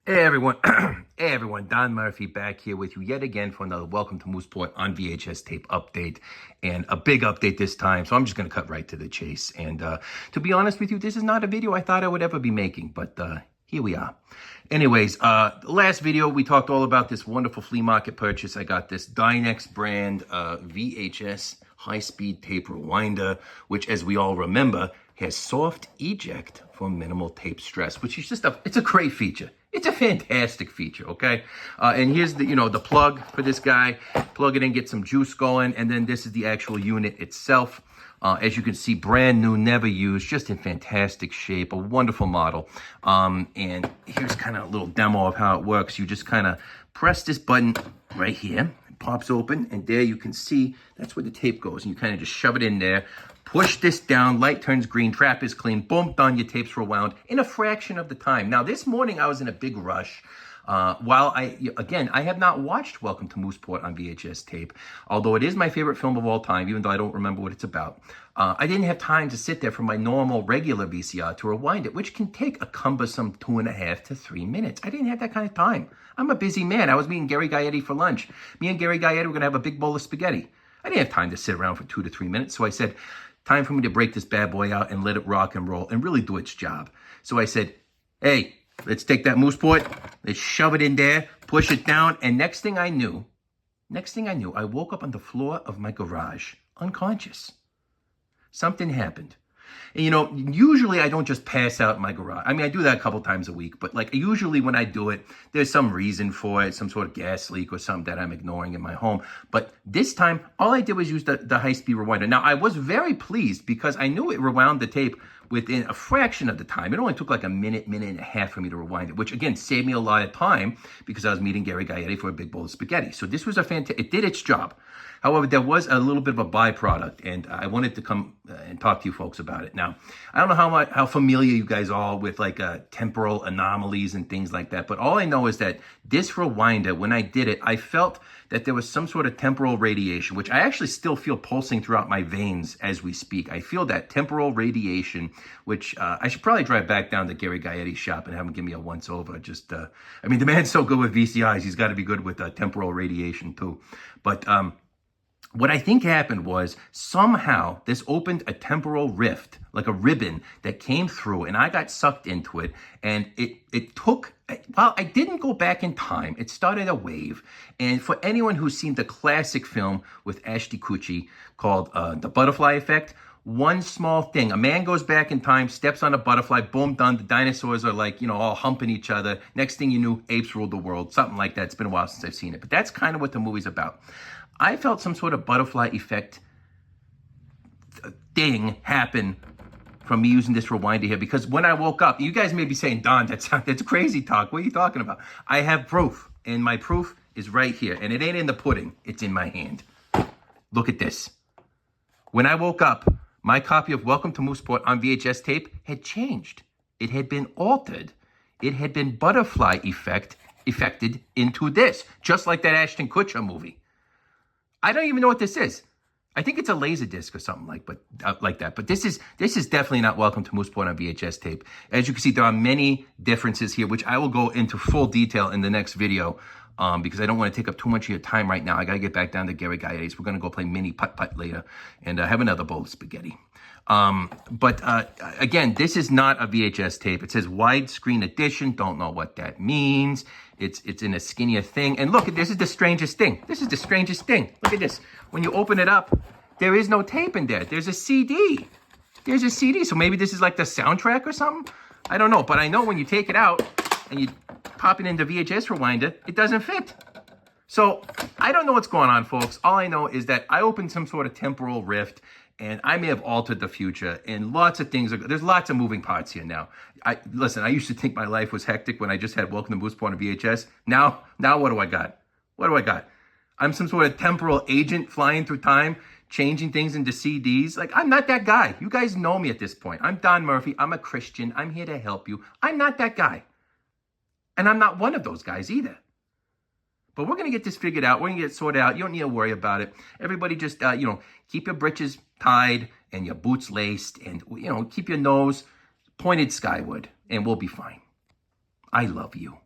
Hey everyone, hey everyone, Don Murphy back here with you yet again for another Welcome to Moopesort on VHS tape update, and a big update this time, so I'm just going to cut right to the chase. And to be honest with you, this is not a video I thought I would ever be making, but here we are. Anyways, the last video we talked all about this wonderful flea market purchase. I got this Dynex brand VHS high-speed tape rewinder, which, as we all remember, has soft eject for minimal tape stress, which is just it's a great feature. It's a fantastic feature, okay? And here's the, the plug for this guy. Plug it in, get some juice going, and then this is the actual unit itself. As you can see, brand new, never used, just in fantastic shape, a wonderful model. And here's kind of a little demo of how it works. You just kind of press this button right here. It pops open, and there you can see that's where the tape goes. And you kind of just shove it in there. Push this down, light turns green, trap is clean, boom, done, your tape's rewound in a fraction of the time. Now, this morning I was in a big rush. While I have not watched Welcome to Moopesort on VHS tape, although it is my favorite film of all time, even though I don't remember what it's about. I didn't have time to sit there for my normal, regular VCR to rewind it, which can take a cumbersome 2.5 to 3 minutes. I didn't have that kind of time. I'm a busy man. I was meeting Gary Gaetti for lunch. Me and Gary Gaetti were going to have a big bowl of spaghetti. I didn't have time to sit around for 2 to 3 minutes, so I said, time for me to break this bad boy out and let it rock and roll and really do its job. So I said, hey, let's take that Moopesort, let's shove it in there, push it down, and next thing I knew, I woke up on the floor of my garage, unconscious. Something happened. And usually I don't just pass out in my garage. I mean, I do that a couple times a week, but like usually when I do it, there's some reason for it, some sort of gas leak or something that I'm ignoring in my home. But this time, all I did was use the high-speed rewinder. Now, I was very pleased because I knew it rewound the tape within a fraction of the time. It only took like a minute and a half for me to rewind it, which again saved me a lot of time because I was meeting Gary Gaetti for a big bowl of spaghetti. So this was it did its job. However, there was a little bit of a byproduct, and I wanted to come and talk to you folks about it. Now, I don't know how familiar you guys are with like temporal anomalies and things like that, but all I know is that this rewinder, when I did it, I felt that there was some sort of temporal radiation, which I actually still feel pulsing throughout my veins as we speak. I feel that temporal radiation, which I should probably drive back down to Gary Gaetti's shop and have him give me a once-over. I mean, the man's so good with VCIs, he's got to be good with temporal radiation too. But what I think happened was somehow this opened a temporal rift, like a ribbon that came through, and I got sucked into it. And it took, well, I didn't go back in time. It started a wave. And for anyone who's seen the classic film with Ashton Kutcher called The Butterfly Effect, one small thing, a man goes back in time, steps on a butterfly, boom, done. The dinosaurs are like, all humping each other. Next thing you knew, apes ruled the world, something like that. It's been a while since I've seen it, but that's kind of what the movie's about. I felt some sort of butterfly effect thing happen from me using this rewinder here, because when I woke up, you guys may be saying, Don, that's crazy talk. What are you talking about? I have proof, and my proof is right here, and it ain't in the pudding. It's in my hand. Look at this. When I woke up, my copy of Welcome to Moopesort on VHS tape had changed. It had been altered. It had been butterfly affected into this, just like that Ashton Kutcher movie. I don't even know what this is. I think it's a laserdisc or something like that. But this is definitely not Welcome to Moopesort on VHS tape. As you can see, there are many differences here, which I will go into full detail in the next video because I don't want to take up too much of your time right now. I got to get back down to Gary Gaetti's. We're going to go play mini putt-putt later and have another bowl of spaghetti. Again, this is not a VHS tape. It says widescreen edition. Don't know what that means. It's in a skinnier thing. And look, this is the strangest thing. Look at this. When you open it up, there is no tape in there. There's a CD. So maybe this is like the soundtrack or something. I don't know. But I know when you take it out and you pop it into VHS rewinder, it doesn't fit. So I don't know what's going on, folks. All I know is that I opened some sort of temporal rift, and I may have altered the future, and lots of things. There's lots of moving parts here now. Listen, I used to think my life was hectic when I just had Welcome to Moopesort on VHS. Now what do I got? I'm some sort of temporal agent flying through time, changing things into CDs. Like, I'm not that guy. You guys know me at this point. I'm Don Murphy. I'm a Christian. I'm here to help you. I'm not that guy. And I'm not one of those guys either. But we're going to get this figured out. We're going to get it sorted out. You don't need to worry about it. Everybody just, keep your britches tied and your boots laced and, keep your nose pointed skyward and we'll be fine. I love you.